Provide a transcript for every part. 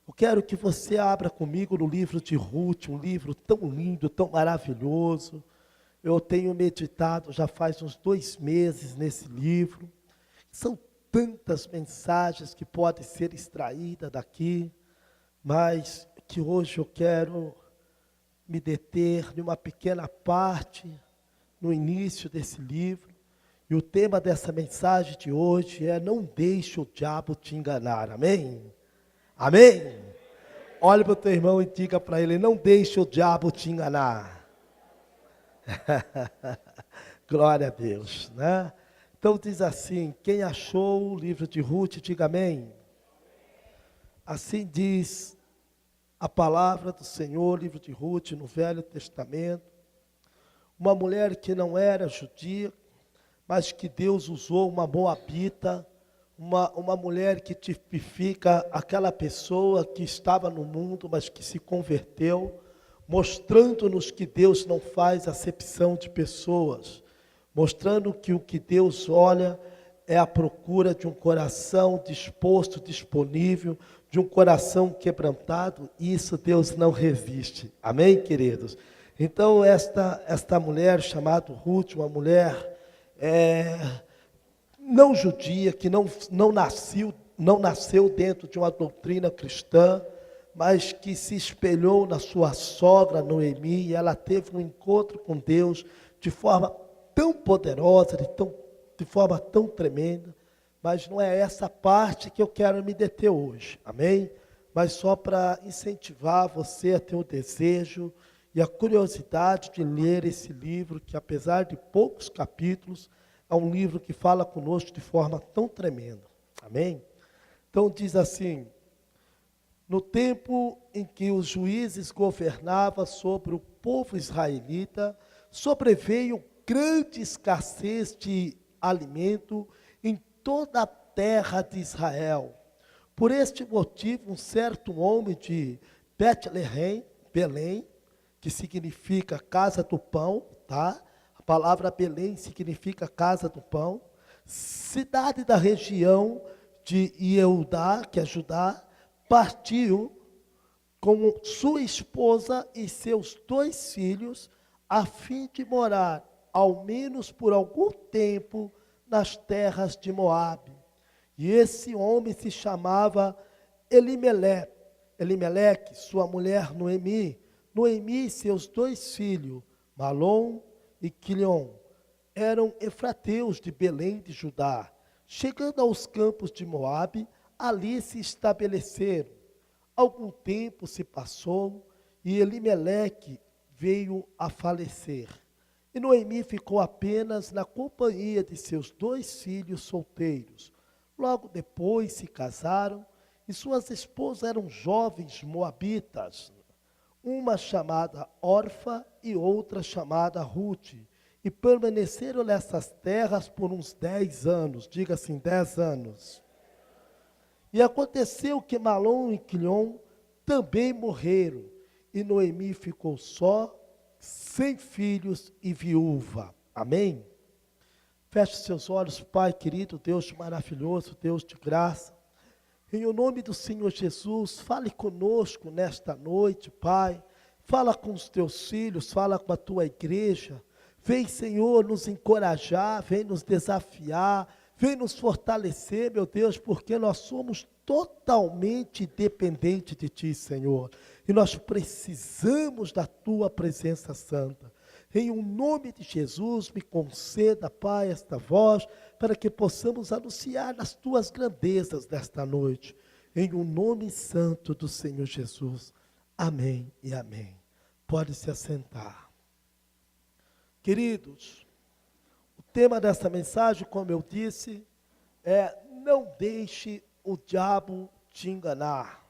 Eu quero que você abra comigo no livro de Ruth, um livro tão lindo, tão maravilhoso. Eu tenho meditado já faz uns 2 meses nesse livro. São tantas mensagens que podem ser extraídas daqui, mas que hoje eu quero me deter em uma pequena parte, no início desse livro. E o tema dessa mensagem de hoje é: não deixe o diabo te enganar. Amém? Amém? Olhe para o teu irmão e diga para ele: não deixe o diabo te enganar. Glória a Deus, né? Então diz assim: quem achou o livro de Ruth, diga amém. Assim diz a palavra do Senhor, livro de Ruth, no Velho Testamento. Uma mulher que não era judia, mas que Deus usou, uma moabita, uma mulher que tipifica aquela pessoa que estava no mundo, mas que se converteu, mostrando-nos que Deus não faz acepção de pessoas, mostrando que o que Deus olha é a procura de um coração disposto, disponível, de um coração quebrantado, e isso Deus não resiste. Amém, queridos? Então, esta mulher chamada Ruth, uma mulher não judia, que não nasceu dentro de uma doutrina cristã, mas que se espelhou na sua sogra Noemi, e ela teve um encontro com Deus de forma tão poderosa, de forma tão tremenda. Mas não é essa parte que eu quero me deter hoje, amém? Mas só para incentivar você a ter o desejo e a curiosidade de ler esse livro, que apesar de poucos capítulos, é um livro que fala conosco de forma tão tremenda, amém? Então diz assim: no tempo em que os juízes governavam sobre o povo israelita, sobreveio grande escassez de alimento em toda a terra de Israel. Por este motivo, um certo homem de Betlehem, Belém, que significa casa do pão, tá? A palavra Belém significa casa do pão, cidade da região de Eudá, que é Judá, partiu com sua esposa e seus 2 filhos, a fim de morar, ao menos por algum tempo, nas terras de Moabe. E esse homem se chamava Elimeleque, sua mulher Noemi. Noemi e seus 2 filhos, Malom e Quilion, eram efrateus de Belém de Judá. Chegando aos campos de Moabe, ali se estabeleceram. Algum tempo se passou e Elimeleque veio a falecer. E Noemi ficou apenas na companhia de seus 2 filhos solteiros. Logo depois se casaram e suas esposas eram jovens moabitas, uma chamada Orfa e outra chamada Ruth, e permaneceram nessas terras por uns 10 anos, diga assim, 10 anos. E aconteceu que Malom e Quilion também morreram, e Noemi ficou só, sem filhos e viúva. Amém? Feche seus olhos, Pai querido, Deus maravilhoso, Deus de graça. Em o nome do Senhor Jesus, fale conosco nesta noite, Pai. Fala com os teus filhos, fala com a tua igreja. Vem, Senhor, nos encorajar, vem nos desafiar, vem nos fortalecer, meu Deus, porque nós somos totalmente dependentes de Ti, Senhor. E nós precisamos da Tua presença santa. Em o nome de Jesus, me conceda, Pai, esta voz, para que possamos anunciar as Tuas grandezas nesta noite. Em o nome santo do Senhor Jesus. Amém e amém. Pode se assentar. Queridos, o tema desta mensagem, como eu disse, é: não deixe o diabo te enganar.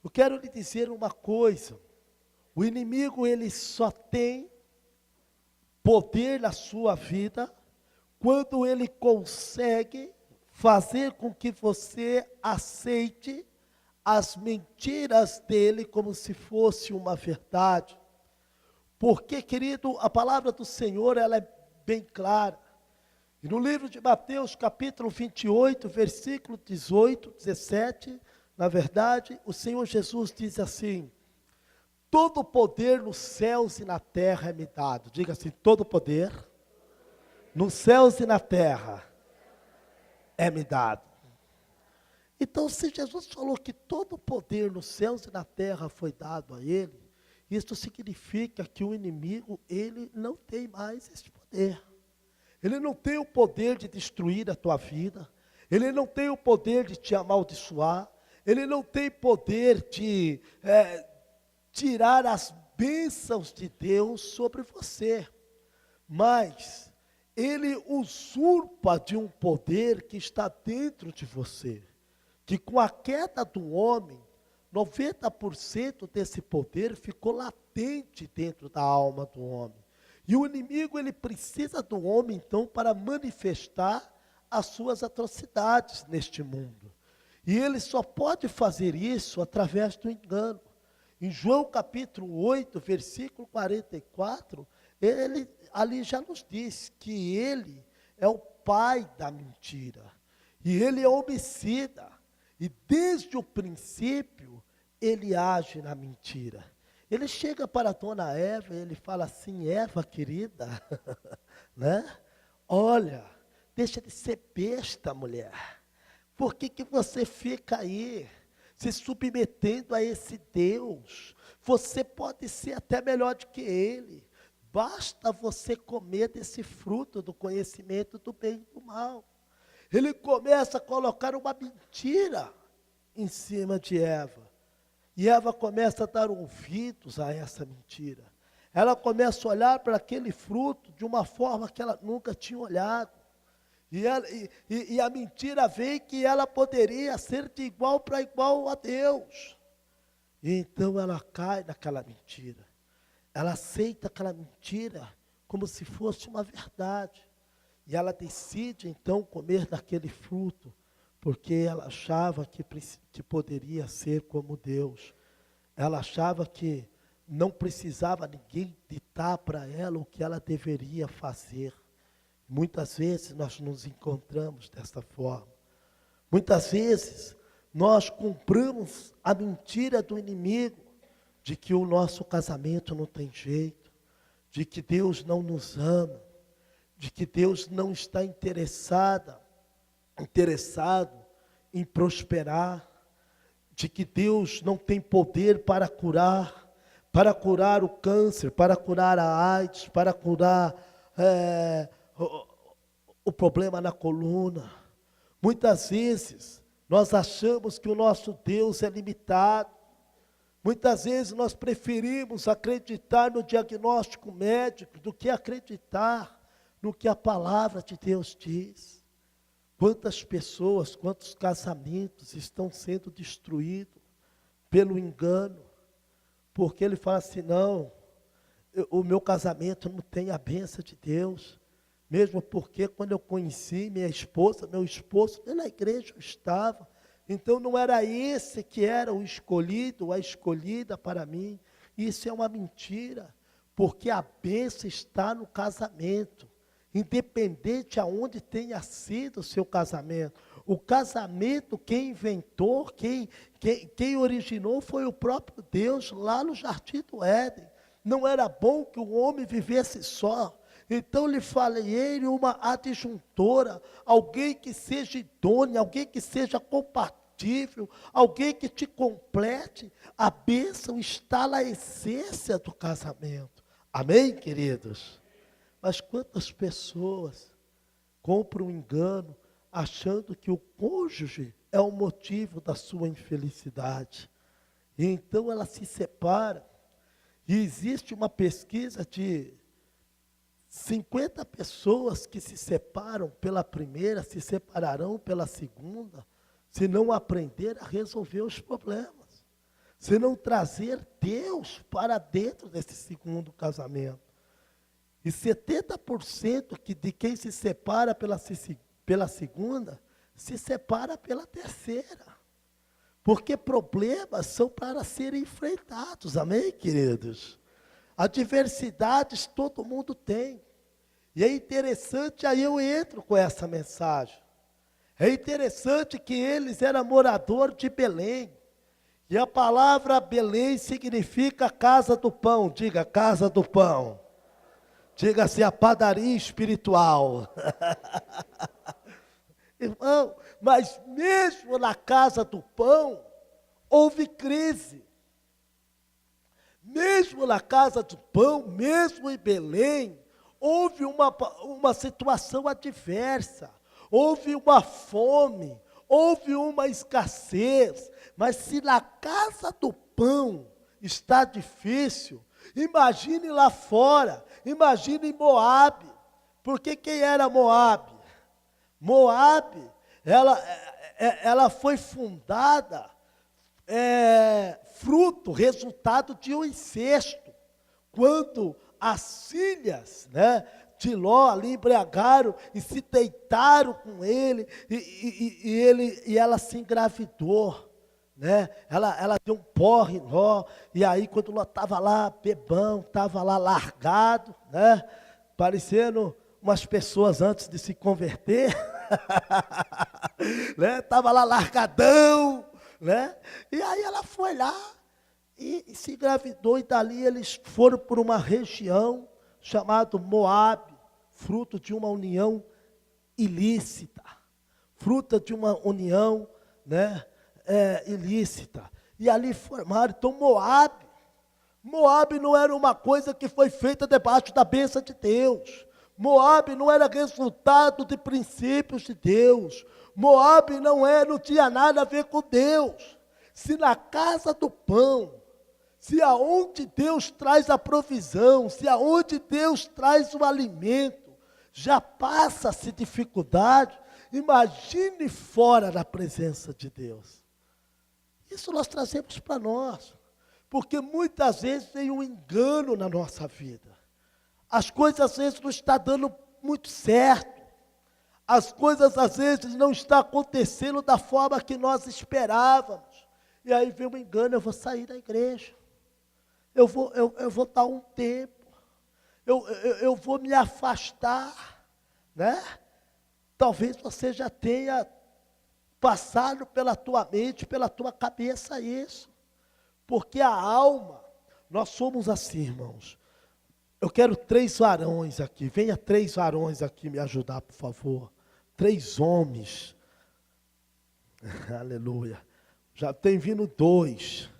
Eu quero lhe dizer uma coisa: o inimigo, ele só tem poder na sua vida quando ele consegue fazer com que você aceite as mentiras dele como se fosse uma verdade. Porque, querido, a palavra do Senhor, ela é bem clara. E no livro de Mateus, capítulo 28, versículo 18, 17, Na verdade, o Senhor Jesus diz assim: todo poder nos céus e na terra é me dado. Diga assim: todo poder nos céus e na terra é me dado. Então, se Jesus falou que todo poder nos céus e na terra foi dado a ele, isso significa que o inimigo, ele não tem mais esse poder. Ele não tem o poder de destruir a tua vida. Ele não tem o poder de te amaldiçoar. Ele não tem poder de tirar as bênçãos de Deus sobre você. Mas ele usurpa de um poder que está dentro de você. Que com a queda do homem, 90% desse poder ficou latente dentro da alma do homem. E o inimigo, ele precisa do homem, então, para manifestar as suas atrocidades neste mundo. E ele só pode fazer isso através do engano. Em João capítulo 8, versículo 44, ele ali já nos diz que ele é o pai da mentira. E ele é homicida. E desde o princípio, ele age na mentira. Ele chega para a dona Eva e ele fala assim: Eva, querida, né? Olha, deixa de ser besta, mulher. Por que você fica aí, se submetendo a esse Deus? Você pode ser até melhor do que ele. Basta você comer desse fruto do conhecimento do bem e do mal. Ele começa a colocar uma mentira em cima de Eva. E Eva começa a dar ouvidos a essa mentira. Ela começa a olhar para aquele fruto de uma forma que ela nunca tinha olhado. E a mentira vem que ela poderia ser de igual para igual a Deus. E então ela cai naquela mentira. Ela aceita aquela mentira como se fosse uma verdade. E ela decide então comer daquele fruto, porque ela achava que poderia ser como Deus. Ela achava que não precisava ninguém ditar para ela o que ela deveria fazer. Muitas vezes nós nos encontramos dessa forma. Muitas vezes nós compramos a mentira do inimigo, de que o nosso casamento não tem jeito, de que Deus não nos ama, de que Deus não está interessado em prosperar, de que Deus não tem poder para curar o câncer, para curar a AIDS, para curar o problema na coluna. Muitas vezes nós achamos que o nosso Deus é limitado. Muitas vezes nós preferimos acreditar no diagnóstico médico do que acreditar no que a palavra de Deus diz. Quantas pessoas, quantos casamentos estão sendo destruídos pelo engano, porque ele fala assim: não, o meu casamento não tem a bênção de Deus, mesmo porque quando eu conheci minha esposa, meu esposo, nem na igreja eu estava, então não era esse que era o escolhido, a escolhida para mim. Isso é uma mentira, porque a bênção está no casamento. Independente aonde tenha sido o seu casamento. O casamento, quem inventou, quem originou foi o próprio Deus, lá no Jardim do Éden. Não era bom que o homem vivesse só. Então lhe falei uma adjuntora, alguém que seja idôneo, alguém que seja compatível, alguém que te complete. A bênção está na essência do casamento. Amém, queridos? Mas quantas pessoas compram um engano, achando que o cônjuge é o motivo da sua infelicidade. E então ela se separa. E existe uma pesquisa de 50 pessoas que se separam pela primeira, se separarão pela segunda, se não aprender a resolver os problemas. Se não trazer Deus para dentro desse segundo casamento. E 70% de quem se separa pela segunda, se separa pela terceira. Porque problemas são para serem enfrentados, amém, queridos? Adversidades todo mundo tem. E é interessante, aí eu entro com essa mensagem. É interessante que eles eram moradores de Belém. E a palavra Belém significa casa do pão. Diga, casa do pão. Diga-se a padaria espiritual. Irmão, mas mesmo na casa do pão, houve crise. Mesmo na casa do pão, mesmo em Belém, houve uma situação adversa. Houve uma fome, houve uma escassez. Mas se na casa do pão está difícil, imagine lá fora, imagine Moabe. Porque quem era Moabe? Moabe, ela foi fundada, resultado de um incesto. Quando as filhas, de Ló ali embriagaram e se deitaram com ele, e ela se engravidou. Ela deu um porre em Ló, e aí quando Ló estava lá bebão, estava lá largado, parecendo umas pessoas antes de se converter, estava lá largadão, e aí ela foi lá e se engravidou, e dali eles foram por uma região chamada Moabe, fruto de uma união ilícita, fruto de uma união, ilícita, e ali formaram, então Moabe não era uma coisa que foi feita debaixo da bênção de Deus. Moabe não era resultado de princípios de Deus. Moabe não tinha nada a ver com Deus. Se na casa do pão, se aonde Deus traz a provisão, se aonde Deus traz o alimento, já passa-se dificuldade, imagine fora da presença de Deus. Isso nós trazemos para nós, porque muitas vezes tem um engano na nossa vida. As coisas às vezes não estão dando muito certo. As coisas às vezes não estão acontecendo da forma que nós esperávamos. E aí vem um engano, eu vou sair da igreja. Eu vou dar um tempo. Eu vou me afastar, Talvez você já tenha passado pela tua mente, pela tua cabeça isso. Porque a alma, nós somos assim, irmãos. Eu quero 3 varões aqui. Venha 3 varões aqui me ajudar, por favor. 3 homens. Aleluia. Já tem vindo 2.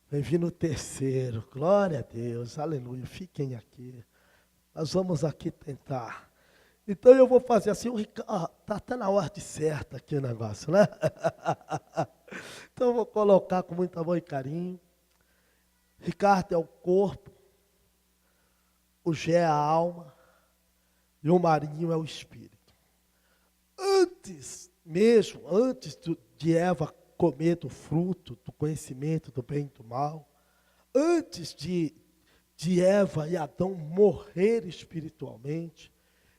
Vem vindo o 3º. Glória a Deus. Aleluia. Fiquem aqui. Nós vamos aqui tentar. Então eu vou fazer assim. Está até na ordem certa aqui o negócio, Então eu vou colocar com muito amor e carinho. Ricardo é o corpo. O Gé é a alma. E o Marinho é o espírito. Antes de Eva comer do fruto, do conhecimento do bem e do mal, antes de Eva e Adão morrer espiritualmente,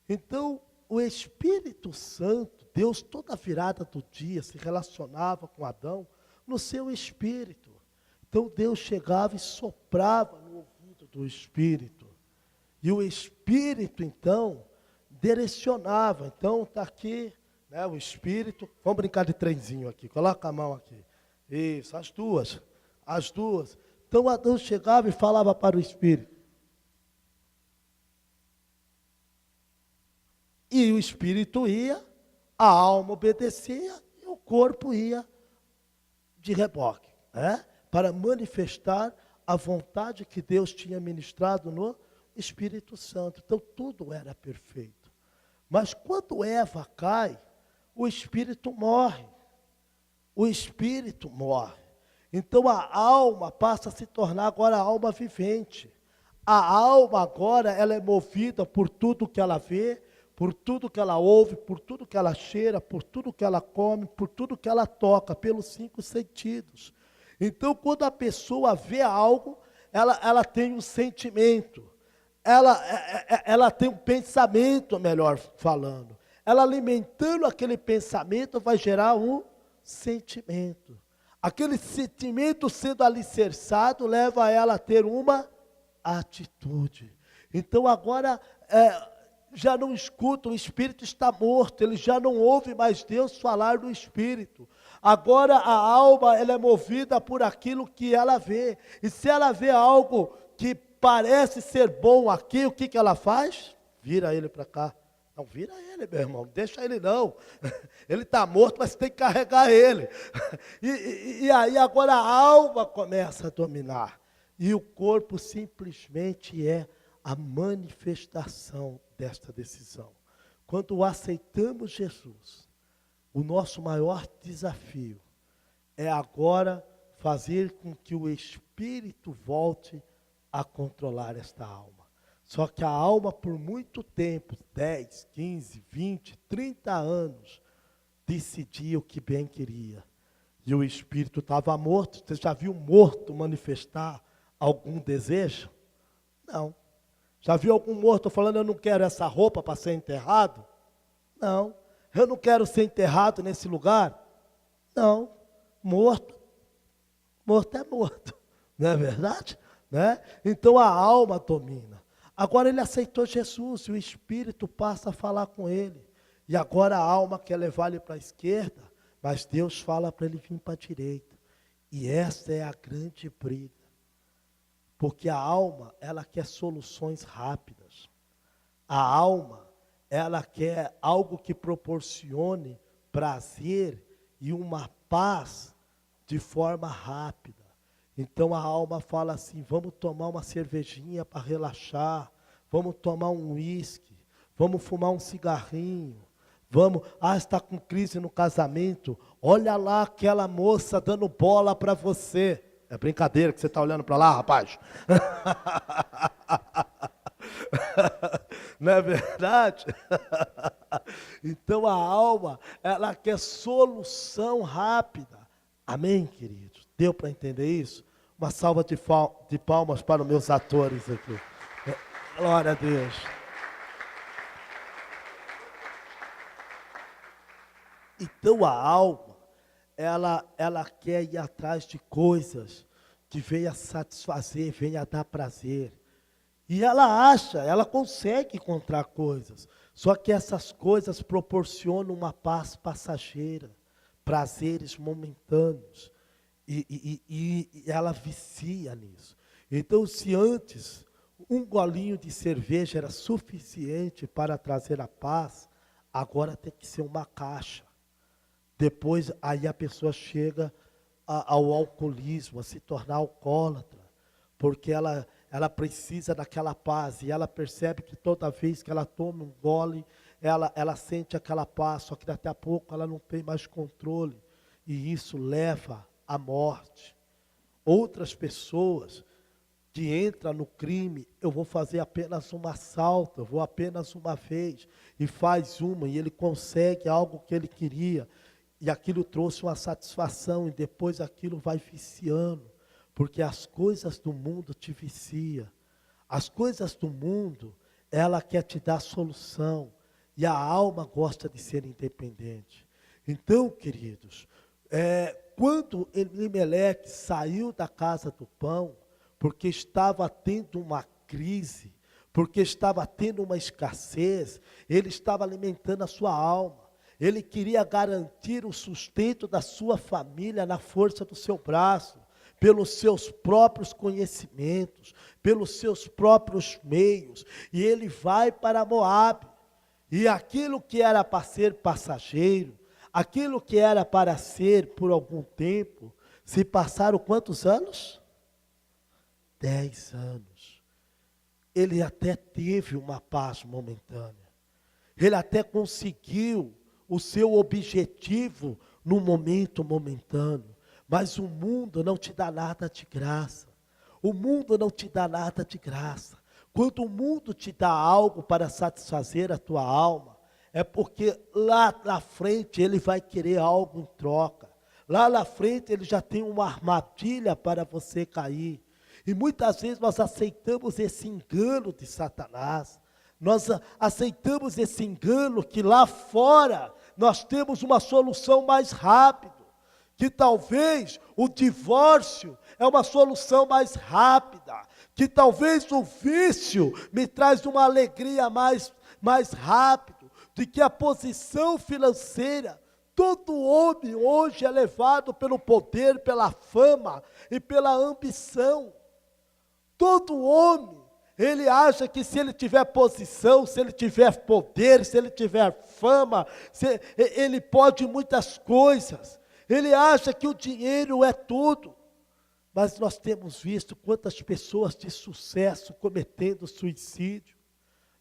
então o Espírito Santo, Deus toda virada do dia se relacionava com Adão no seu espírito. Então Deus chegava e soprava no ouvido do Espírito. E o Espírito então direcionava. Então está aqui, o Espírito. Vamos brincar de trenzinho aqui. Coloca a mão aqui. Isso, as duas. Então Adão chegava e falava para o Espírito. E o Espírito ia, a alma obedecia e o corpo ia de reboque, para manifestar a vontade que Deus tinha ministrado no Espírito Santo. Então tudo era perfeito. Mas quando Eva cai, o Espírito morre. O Espírito morre. Então a alma passa a se tornar agora a alma vivente. A alma agora ela é movida por tudo que ela vê, por tudo que ela ouve, por tudo que ela cheira, por tudo que ela come, por tudo que ela toca, pelos 5 sentidos. Então, quando a pessoa vê algo, ela tem um sentimento, ela tem um pensamento, melhor falando. Ela alimentando aquele pensamento vai gerar um sentimento. Aquele sentimento sendo alicerçado leva ela a ter uma atitude. Então, agora, já não escutam, o espírito está morto, ele já não ouve mais Deus falar do espírito. Agora a alma, ela é movida por aquilo que ela vê, e se ela vê algo que parece ser bom aqui, o que que ela faz? Vira ele para cá. Não vira ele, meu irmão, deixa ele não. Ele está morto, mas tem que carregar ele. E aí agora a alma começa a dominar. E o corpo simplesmente é a manifestação desta decisão. Quando aceitamos Jesus, o nosso maior desafio é agora fazer com que o Espírito volte a controlar esta alma. Só que a alma, por muito tempo, 10, 15, 20, 30 anos, decidia o que bem queria. E o espírito estava morto. Você já viu morto manifestar algum desejo? Não. Já viu algum morto falando, eu não quero essa roupa para ser enterrado? Não. Eu não quero ser enterrado nesse lugar? Não. Morto. Morto é morto. Não é verdade? Né? Então a alma domina. Agora ele aceitou Jesus e o Espírito passa a falar com ele. E agora a alma quer levar ele para a esquerda, mas Deus fala para ele vir para a direita. E essa é a grande briga. Porque a alma, ela quer soluções rápidas. A alma, ela quer algo que proporcione prazer e uma paz de forma rápida. Então a alma fala assim, vamos tomar uma cervejinha para relaxar, vamos tomar um uísque, vamos fumar um cigarrinho, vamos, está com crise no casamento, olha lá aquela moça dando bola para você. É brincadeira que você está olhando para lá, rapaz? Não é verdade? Então a alma, ela quer solução rápida. Amém, queridos? Deu para entender isso? Uma salva de palmas para os meus atores aqui. Glória a Deus. Então a alma, ela quer ir atrás de coisas que venha satisfazer, venha dar prazer. E ela acha, ela consegue encontrar coisas. Só que essas coisas proporcionam uma paz passageira, prazeres momentâneos. E ela vicia nisso. Então, se antes um golinho de cerveja era suficiente para trazer a paz, agora tem que ser uma caixa. Depois, aí a pessoa chega ao alcoolismo, a se tornar alcoólatra, porque ela precisa daquela paz, e ela percebe que toda vez que ela toma um gole, ela sente aquela paz, só que daqui a pouco ela não tem mais controle, e isso leva à morte. Outras pessoas que entram no crime, eu vou fazer apenas um assalto, eu vou apenas uma vez, e faz uma, e ele consegue algo que ele queria, e aquilo trouxe uma satisfação, e depois aquilo vai viciando, porque as coisas do mundo te viciam. As coisas do mundo, ela quer te dar solução, e a alma gosta de ser independente. Então, queridos, quando Elimeleque saiu da casa do pão, porque estava tendo uma crise, porque estava tendo uma escassez, ele estava alimentando a sua alma. Ele queria garantir o sustento da sua família na força do seu braço, pelos seus próprios conhecimentos, pelos seus próprios meios. E ele vai para Moabe. E aquilo que era para ser passageiro, aquilo que era para ser por algum tempo, se passaram quantos anos? 10 anos. Ele até teve uma paz momentânea. Ele até conseguiu o seu objetivo no momento momentâneo. Mas o mundo não te dá nada de graça. O mundo não te dá nada de graça. Quando o mundo te dá algo para satisfazer a tua alma, é porque lá na frente ele vai querer algo em troca. Lá na frente ele já tem uma armadilha para você cair. E muitas vezes nós aceitamos esse engano de Satanás. Nós aceitamos esse engano que lá fora nós temos uma solução mais rápida. Que talvez o divórcio é uma solução mais rápida. Que talvez o vício me traz uma alegria mais mais rápido do que a posição financeira. Todo homem hoje é levado pelo poder, pela fama e pela ambição. Todo homem, ele acha que se ele tiver posição, se ele tiver poder, se ele tiver fama, ele pode muitas coisas. Ele acha que o dinheiro é tudo. Mas nós temos visto quantas pessoas de sucesso cometendo suicídio.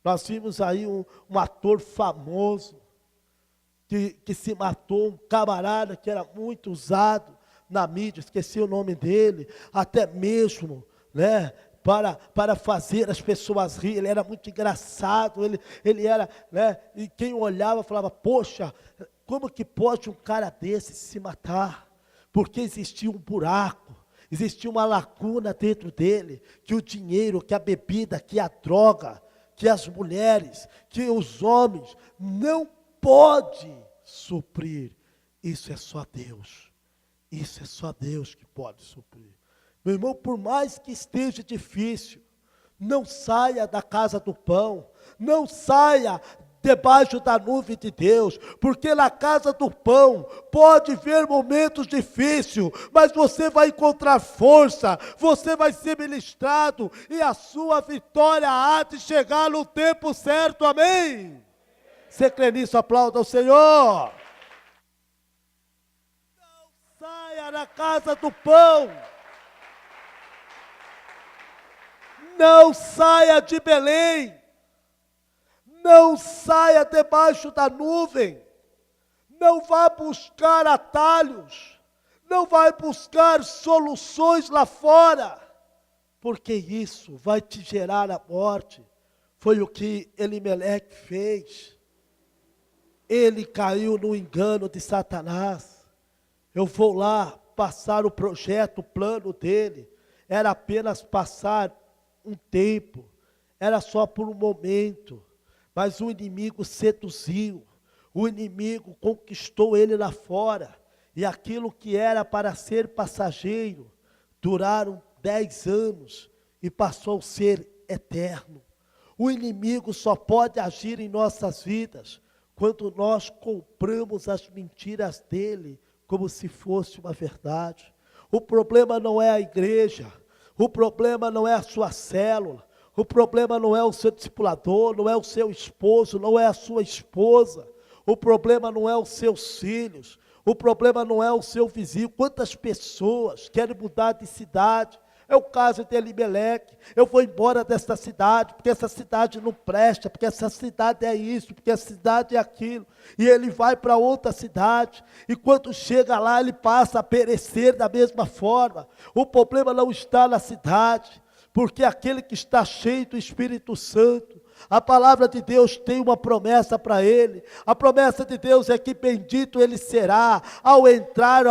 Nós vimos aí um ator famoso que se matou, um camarada que era muito usado na mídia, esqueci o nome dele, até mesmo, né, para fazer as pessoas rir. Ele era muito engraçado, ele era, né, e quem olhava falava, poxa, como que pode um cara desse se matar? Porque existia um buraco, existia uma lacuna dentro dele, que o dinheiro, que a bebida, que a droga, que as mulheres, que os homens não pode suprir. Isso é só Deus. Isso é só Deus que pode suprir. Meu irmão, por mais que esteja difícil, não saia da casa do pão, não saia debaixo da nuvem de Deus, porque na casa do pão pode vir momentos difíceis, mas você vai encontrar força, você vai ser ministrado e a sua vitória há de chegar no tempo certo, amém? Você crê nisso? Aplauda ao Senhor. Não saia da casa do pão, não saia de Belém, não saia debaixo da nuvem, não vá buscar atalhos, não vai buscar soluções lá fora, porque isso vai te gerar a morte. Foi o que Elimeleque fez. Ele caiu no engano de Satanás. Eu vou lá passar o projeto, o plano dele, era apenas passar um tempo, era só por um momento. Mas o inimigo seduziu, o inimigo conquistou ele lá fora, e aquilo que era para ser passageiro, duraram 10 anos, e passou a ser eterno. O inimigo só pode agir em nossas vidas, quando nós compramos as mentiras dele, como se fosse uma verdade. O problema não é a igreja, o problema não é a sua célula, o problema não é o seu discipulador, não é o seu esposo, não é a sua esposa. O problema não é os seus filhos, o problema não é o seu vizinho. Quantas pessoas querem mudar de cidade? É o caso de Elimeleque. Eu vou embora desta cidade, porque essa cidade não presta, porque essa cidade é isso, porque essa cidade é aquilo. E ele vai para outra cidade, e quando chega lá, ele passa a perecer da mesma forma. O problema não está na cidade, porque aquele que está cheio do Espírito Santo, a palavra de Deus tem uma promessa para ele. A promessa de Deus é que bendito ele será ao entrar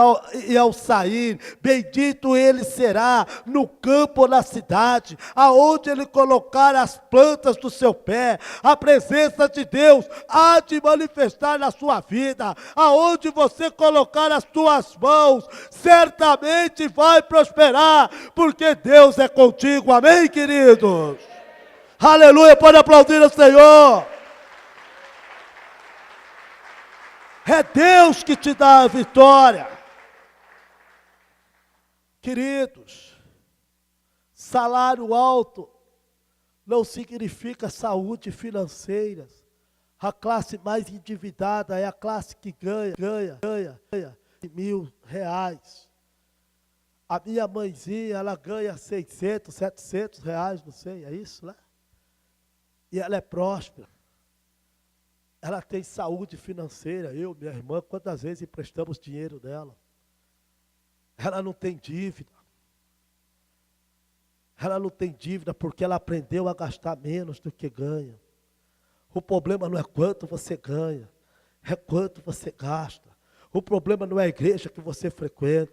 e ao sair. Bendito ele será no campo ou na cidade, aonde ele colocar as plantas do seu pé. A presença de Deus há de manifestar na sua vida. Aonde você colocar as suas mãos, certamente vai prosperar, porque Deus é contigo. Amém, queridos? Aleluia, pode aplaudir ao Senhor. É Deus que te dá a vitória. Queridos, salário alto não significa saúde financeira. A classe mais endividada é a classe que ganha R$1.000. A minha mãezinha, ela ganha 600, 700 reais, não sei, é isso, né? E ela é próspera, ela tem saúde financeira. Eu, minha irmã, quantas vezes emprestamos dinheiro dela? Ela não tem dívida. Ela não tem dívida porque ela aprendeu a gastar menos do que ganha. O problema não é quanto você ganha, é quanto você gasta. O problema não é a igreja que você frequenta.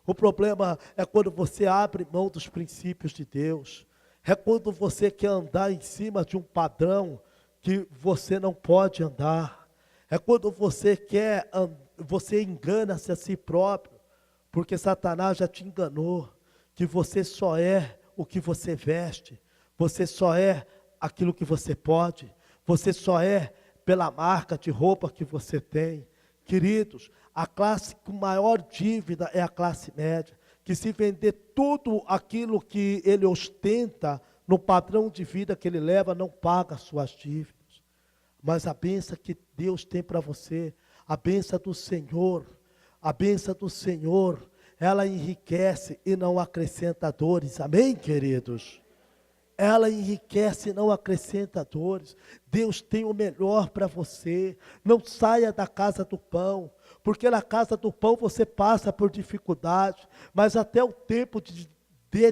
O problema é quando você abre mão dos princípios de Deus. É quando você quer andar em cima de um padrão que você não pode andar. É quando você engana-se a si próprio, porque Satanás já te enganou, que você só é o que você veste, você só é aquilo que você pode, Você só é pela marca de roupa que você tem. Queridos, a classe com maior dívida é a classe média, que se vender tudo aquilo que ele ostenta no padrão de vida que ele leva, não paga as suas dívidas. Mas a bênção que Deus tem para você, a bênção do Senhor, ela enriquece e não acrescenta dores. Amém, queridos? Ela enriquece e não acrescenta dores. Deus tem o melhor para você. Não saia da casa do pão, porque na casa do pão você passa por dificuldade, mas até o tempo de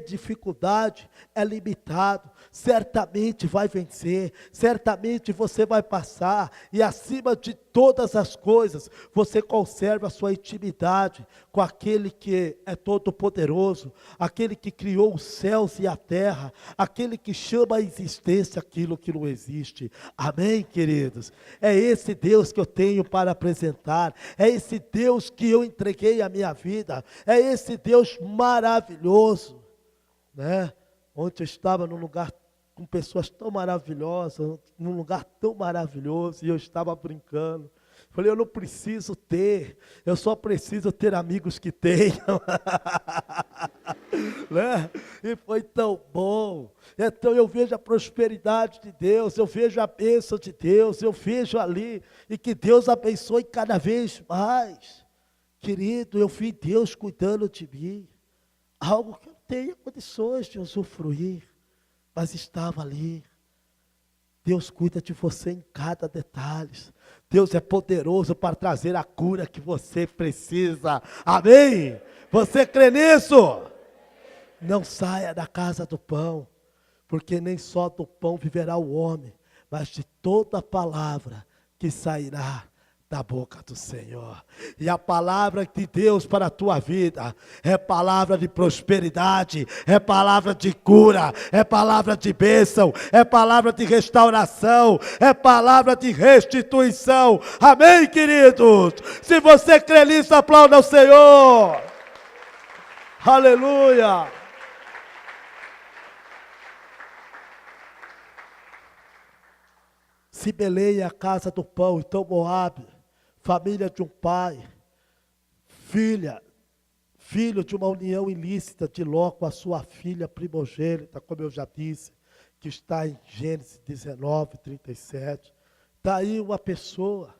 dificuldade é limitado. Certamente vai vencer, certamente você vai passar, e acima de todas as coisas, você conserva a sua intimidade com aquele que é todo poderoso, aquele que criou os céus e a terra, aquele que chama à existência aquilo que não existe. Amém, queridos? É esse Deus que eu tenho para apresentar, é esse Deus que eu entreguei a minha vida, é esse Deus maravilhoso, né? Ontem eu estava num lugar com pessoas tão maravilhosas, num lugar tão maravilhoso, e eu estava brincando. Falei, eu não preciso ter, eu só preciso ter amigos que tenham. Né? E foi tão bom. Então eu vejo a prosperidade de Deus, eu vejo a bênção de Deus, eu vejo ali, e que Deus abençoe cada vez mais. Querido, eu vi Deus cuidando de mim, algo que eu tenho condições de usufruir, mas estava ali. Deus cuida de você em cada detalhe. Deus é poderoso para trazer a cura que você precisa. Amém? Você crê nisso? Não saia da casa do pão, porque nem só do pão viverá o homem, mas de toda palavra que sairá da boca do Senhor. E a palavra de Deus para a tua vida é palavra de prosperidade, é palavra de cura, é palavra de bênção, é palavra de restauração, é palavra de restituição. Amém, queridos? Se você crê nisso, aplauda ao Senhor. Aleluia. Se Belém é a casa do pão, então Moabe, família de um pai, filho de uma união ilícita de Ló com a sua filha primogênita, como eu já disse, que está em Gênesis 19, 37. Daí uma pessoa,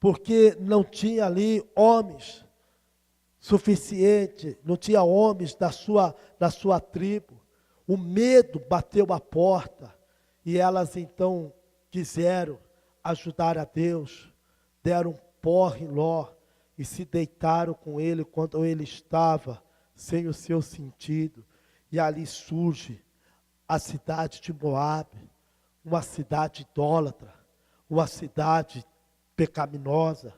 porque não tinha ali homens suficientes, não tinha homens da sua tribo, o medo bateu a porta, e elas então quiseram ajudar a Deus, deram porre em Ló e se deitaram com ele quando ele estava sem o seu sentido. E ali surge a cidade de Moabe, uma cidade idólatra, uma cidade pecaminosa,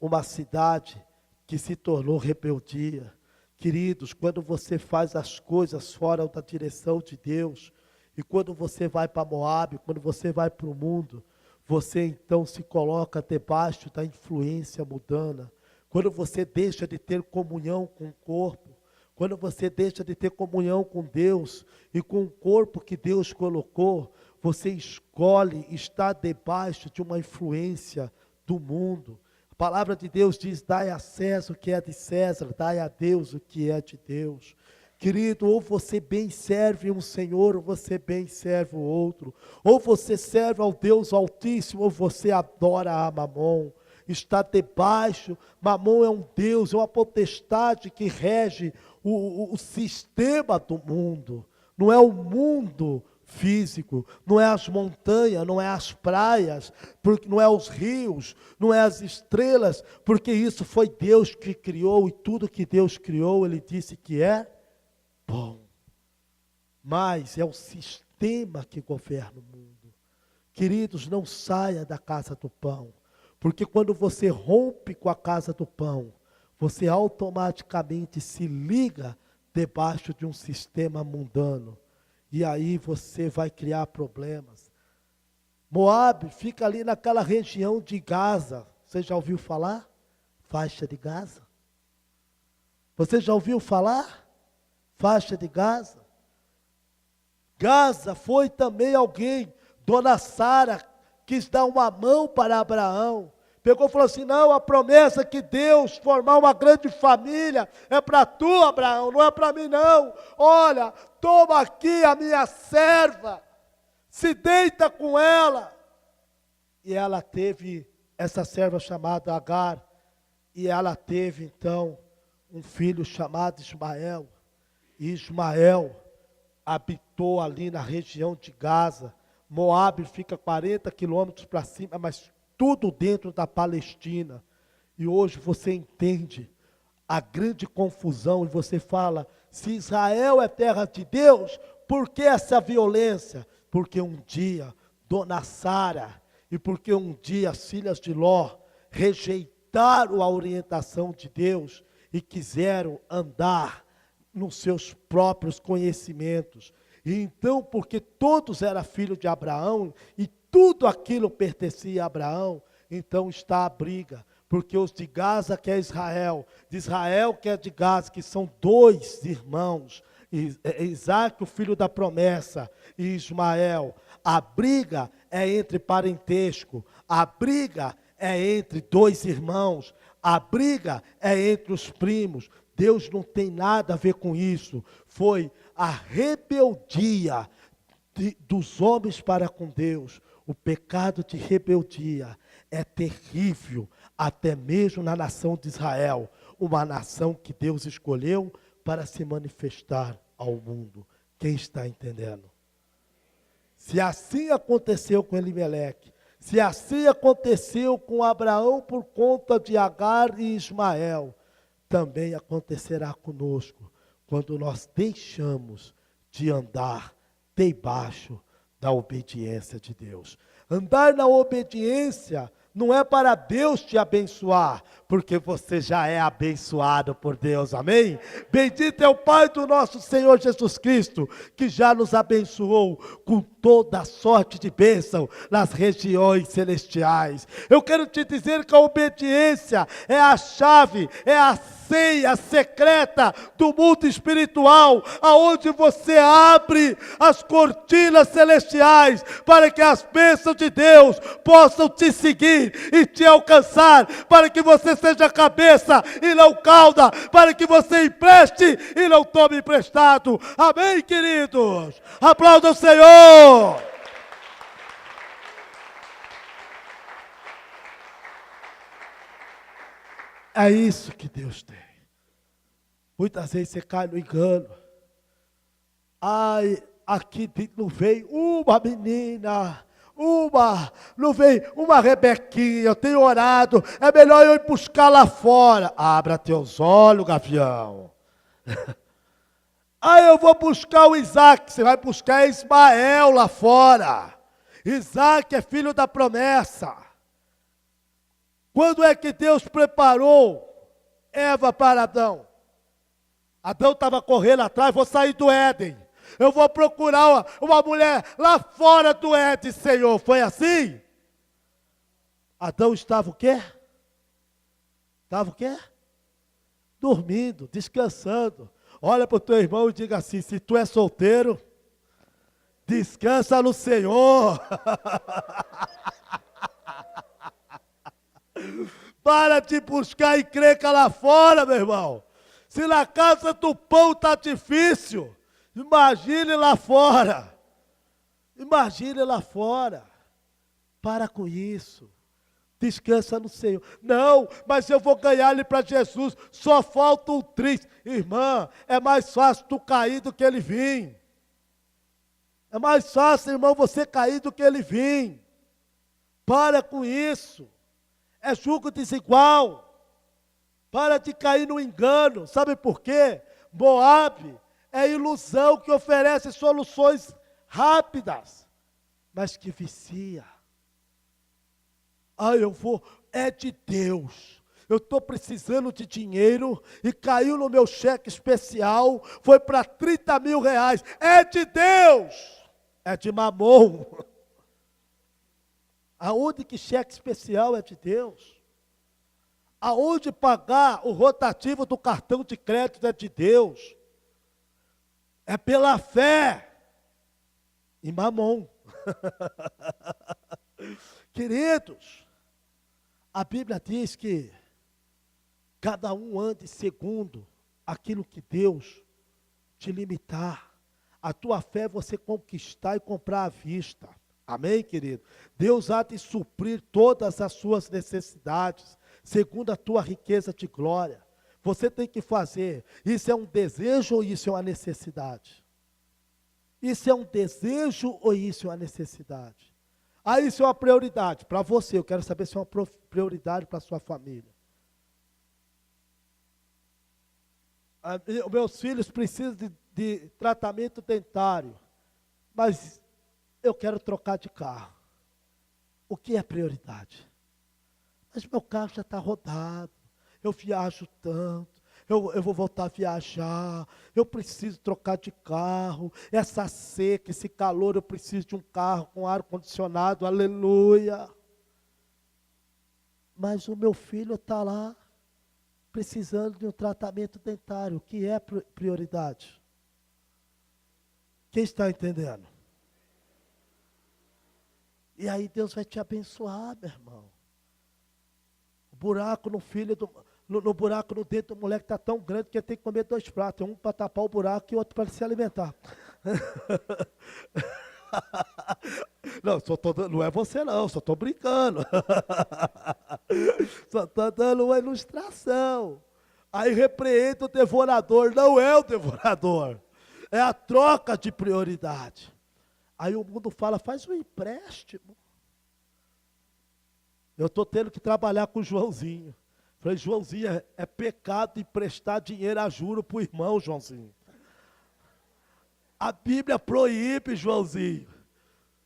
uma cidade que se tornou rebeldia. Queridos, quando você faz as coisas fora da direção de Deus, e quando você vai para Moabe, quando você vai para o mundo, você então se coloca debaixo da influência mundana. Quando você deixa de ter comunhão com o corpo, quando você deixa de ter comunhão com Deus e com o corpo que Deus colocou, você escolhe estar debaixo de uma influência do mundo. A palavra de Deus diz, dai a César o que é de César, dai a Deus o que é de Deus. Querido, ou você bem serve um Senhor, ou você bem serve o outro. Ou você serve ao Deus Altíssimo, ou você adora a Mamon. Está debaixo, Mamon é um Deus, é uma potestade que rege o sistema do mundo. Não é o mundo físico, não é as montanhas, não é as praias, não é os rios, não é as estrelas, porque isso foi Deus que criou, e tudo que Deus criou, Ele disse que é bom, mas é o sistema que governa o mundo. Queridos, não saia da casa do pão, porque quando você rompe com a casa do pão, você automaticamente se liga debaixo de um sistema mundano, e aí você vai criar problemas. Moabe fica ali naquela região de Gaza. Você já ouviu falar? Faixa de Gaza. Você já ouviu falar? Faixa de Gaza. Gaza foi também alguém, Dona Sara, quis dar uma mão para Abraão. Pegou e falou assim, não, a promessa que Deus formar uma grande família é para tu, Abraão, não é para mim não. Olha, toma aqui a minha serva, se deita com ela. E ela teve essa serva chamada Agar, e ela teve então um filho chamado Ismael. E Ismael habitou ali na região de Gaza. Moabe fica 40 quilômetros para cima, mas tudo dentro da Palestina. E hoje você entende a grande confusão, e você fala, se Israel é terra de Deus, por que essa violência? Porque um dia Dona Sara, e porque um dia as filhas de Ló rejeitaram a orientação de Deus e quiseram andar nos seus próprios conhecimentos. E então, porque todos eram filhos de Abraão, e tudo aquilo pertencia a Abraão, então está a briga, porque os de Gaza quer Israel, de Israel quer de Gaza, que são dois irmãos, Isaac, o filho da promessa, e Ismael. A briga é entre parentesco, a briga é entre dois irmãos, a briga é entre os primos. Deus não tem nada a ver com isso. Foi a rebeldia dos homens para com Deus. O pecado de rebeldia é terrível, até mesmo na nação de Israel, uma nação que Deus escolheu para se manifestar ao mundo. Quem está entendendo? Se assim aconteceu com Elimeleque, se assim aconteceu com Abraão por conta de Agar e Ismael, também acontecerá conosco, quando nós deixamos de andar debaixo da obediência de Deus. Andar na obediência não é para Deus te abençoar, porque você já é abençoado por Deus, amém? Bendito é o Pai do nosso Senhor Jesus Cristo, que já nos abençoou com toda a sorte de bênção nas regiões celestiais. Eu quero te dizer que a obediência é a chave, é a ceia secreta do mundo espiritual, aonde você abre as cortinas celestiais, para que as bênçãos de Deus possam te seguir e te alcançar, para que você seja cabeça e não cauda, para que você empreste e não tome emprestado. Amém, queridos? Aplauda o Senhor. É isso que Deus tem. Muitas vezes você cai no engano. Ai, aqui não veio uma menina, não veio uma Rebequinha, eu tenho orado, é melhor eu ir buscar lá fora. Abra teus olhos, gavião. Aí eu vou buscar o Isaac, você vai buscar Ismael lá fora. Isaac é filho da promessa. Quando é que Deus preparou Eva para Adão? Adão estava correndo atrás, vou sair do Éden. Eu vou procurar uma mulher lá fora do Éden, Senhor. Foi assim? Adão estava o quê? Estava o quê? Dormindo, descansando. Olha para o teu irmão e diga assim, se tu é solteiro, descansa no Senhor. Para de buscar encrenca lá fora, meu irmão. Se na casa do pão está difícil, imagine lá fora. Imagine lá fora. Para com isso. Descansa no Senhor. Não, mas eu vou ganhar ele para Jesus. Só falta um triste. Irmã, é mais fácil tu cair do que ele vir. É mais fácil, irmão, você cair do que ele vir. Para com isso. É julgo desigual. Para de cair no engano. Sabe por quê? Moabe é ilusão que oferece soluções rápidas, mas que vicia. É de Deus. Eu estou precisando de dinheiro e caiu no meu cheque especial, foi para 30 mil reais. É de Deus. É de Mamon. Aonde que cheque especial é de Deus? Aonde pagar o rotativo do cartão de crédito é de Deus? É pela fé. E Mamon. Queridos, a Bíblia diz que cada um ande segundo aquilo que Deus te limitar. A tua fé você conquistar e comprar à vista. Amém, querido? Deus há de suprir todas as suas necessidades, segundo a tua riqueza de glória. Você tem que fazer. Isso é um desejo ou isso é uma necessidade? Isso é um desejo ou isso é uma necessidade? Ah, isso é uma prioridade para você. Eu quero saber se é uma prioridade para a sua família. Meus filhos precisam de tratamento dentário, mas eu quero trocar de carro. O que é prioridade? Mas meu carro já está rodado, eu viajo tanto, eu vou voltar a viajar, eu preciso trocar de carro, essa seca, esse calor, eu preciso de um carro com ar-condicionado, aleluia. Mas o meu filho está lá, precisando de um tratamento dentário, o que é prioridade? Quem está entendendo? E aí Deus vai te abençoar, meu irmão. O buraco no buraco no dedo do moleque está tão grande que ele tem que comer 2 pratos, um para tapar o buraco e outro para se alimentar. Não, não é você não, só estou brincando. Só estou dando uma ilustração. Aí repreende o devorador, não é o devorador. É a troca de prioridade. Aí o mundo fala, faz um empréstimo. Eu estou tendo que trabalhar com o Joãozinho. Falei, Joãozinho, é pecado emprestar dinheiro a juro para o irmão, Joãozinho. A Bíblia proíbe, Joãozinho.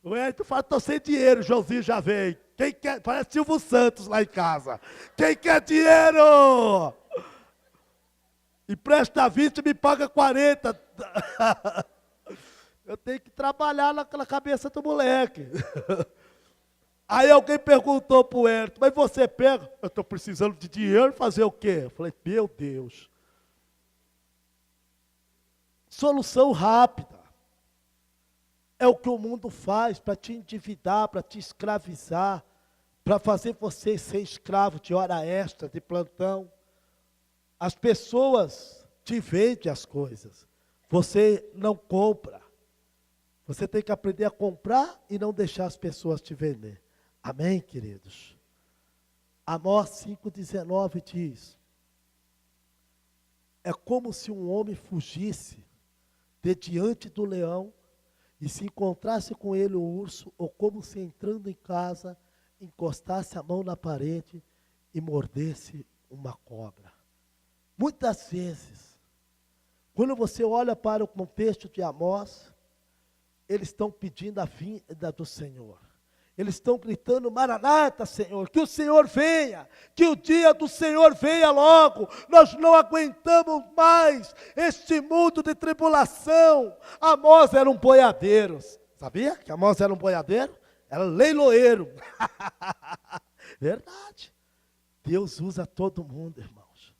Ué, tu fala, estou sem dinheiro, Joãozinho já vem. Quem quer? Parece Silvio Santos lá em casa. Quem quer dinheiro? Empresta 20 e me paga 40. Eu tenho que trabalhar naquela cabeça do moleque. Aí alguém perguntou para o Hérito, mas você pega? Eu estou precisando de dinheiro, fazer o quê? Eu falei, meu Deus. Solução rápida. É o que o mundo faz para te endividar, para te escravizar, para fazer você ser escravo de hora extra, de plantão. As pessoas te vendem as coisas, você não compra. Você tem que aprender a comprar e não deixar as pessoas te vender. Amém, queridos? Amós 5,19 diz, é como se um homem fugisse de diante do leão e se encontrasse com ele o urso, ou como se entrando em casa, encostasse a mão na parede e mordesse uma cobra. Muitas vezes, quando você olha para o contexto de Amós, eles estão pedindo a vinda do Senhor. Eles estão gritando, Maranata, Senhor, que o Senhor venha, que o dia do Senhor venha logo. Nós não aguentamos mais este mundo de tribulação. Amós era um boiadeiro, sabia que Amós era um boiadeiro? Era leiloeiro. Verdade. Deus usa todo mundo, irmãos.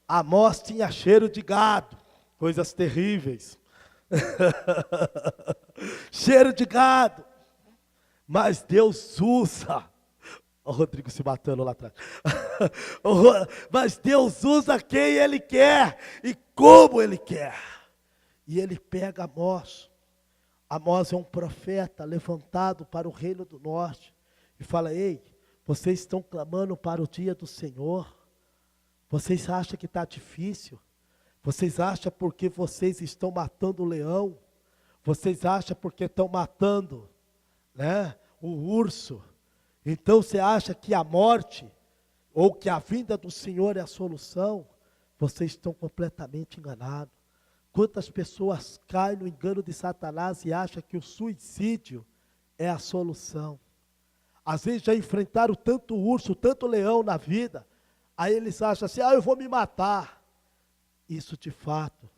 Amós tinha cheiro de gado, coisas terríveis. Cheiro de gado. Mas Deus usa. O Rodrigo se matando lá atrás. Mas Deus usa quem Ele quer e como Ele quer. E Ele pega Amós. Amós é um profeta levantado para o reino do norte. E fala, ei, vocês estão clamando para o dia do Senhor. Vocês acham que está difícil? Vocês acham porque vocês estão matando o leão? Vocês acham porque estão matando, né, o urso? Então você acha que a morte ou que a vinda do Senhor é a solução? Vocês estão completamente enganados. Quantas pessoas caem no engano de Satanás e acham que o suicídio é a solução? Às vezes já enfrentaram tanto urso, tanto leão na vida, aí eles acham assim, eu vou me matar. Isso de fato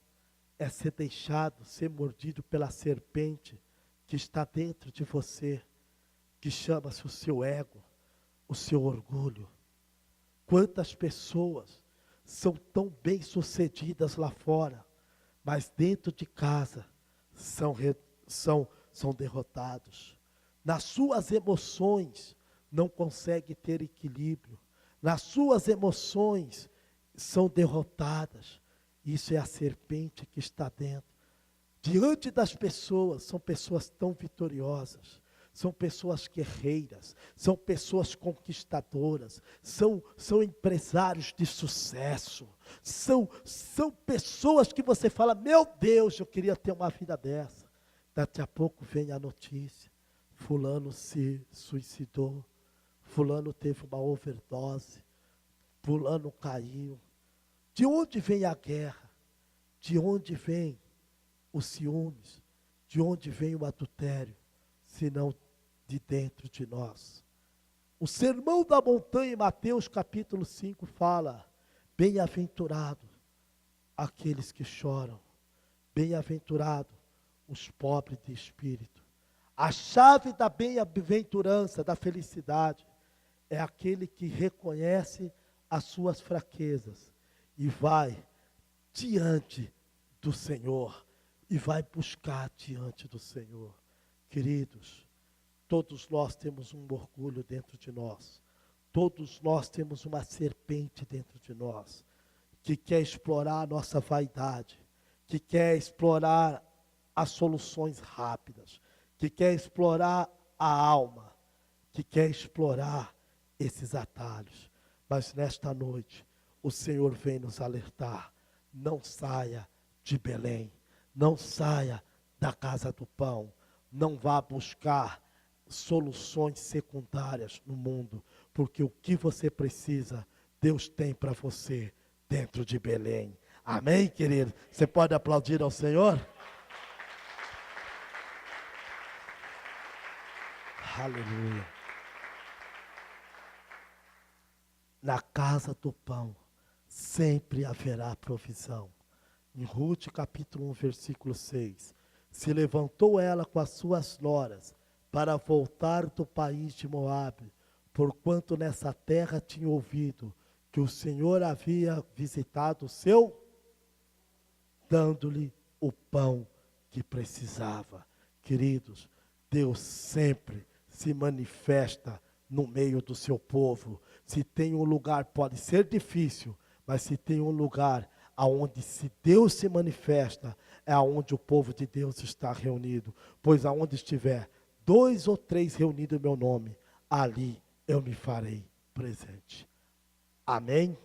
é ser deixado, ser mordido pela serpente que está dentro de você, que chama-se o seu ego, o seu orgulho. Quantas pessoas são tão bem-sucedidas lá fora, mas dentro de casa são derrotados. nas suas emoções não consegue ter equilíbrio, nas suas emoções são derrotadas. Isso é a serpente que está dentro. Diante das pessoas, são pessoas tão vitoriosas, são pessoas guerreiras, são pessoas conquistadoras, são empresários de sucesso, são pessoas que você fala, meu Deus, eu queria ter uma vida dessa. Daqui a pouco vem a notícia, fulano se suicidou, fulano teve uma overdose, fulano caiu. De onde vem a guerra? De onde vem os ciúmes? De onde vem o adultério? Senão de dentro de nós. O Sermão da Montanha, em Mateus capítulo 5, fala: bem-aventurado aqueles que choram, bem-aventurado os pobres de espírito. A chave da bem-aventurança, da felicidade, é aquele que reconhece as suas fraquezas e vai diante do Senhor, e vai buscar diante do Senhor. Queridos, todos nós temos um orgulho dentro de nós, todos nós temos uma serpente dentro de nós, que quer explorar a nossa vaidade, que quer explorar as soluções rápidas, que quer explorar a alma, que quer explorar esses atalhos. Mas nesta noite, o Senhor vem nos alertar: não saia de Belém, não saia da casa do pão, não vá buscar soluções secundárias no mundo, porque o que você precisa, Deus tem para você dentro de Belém. Amém, querido? Você pode aplaudir ao Senhor? Aleluia. Na casa do pão sempre haverá provisão. Em Rute capítulo 1, versículo 6. Se levantou ela com as suas noras para voltar do país de Moabe, porquanto nessa terra tinha ouvido que o Senhor havia visitado o seu, dando-lhe o pão que precisava. Queridos, Deus sempre se manifesta no meio do seu povo. Se tem um lugar, pode ser difícil, mas se tem um lugar aonde se Deus se manifesta, é aonde o povo de Deus está reunido. Pois aonde estiver 2 ou 3 reunidos em meu nome, ali eu me farei presente. Amém?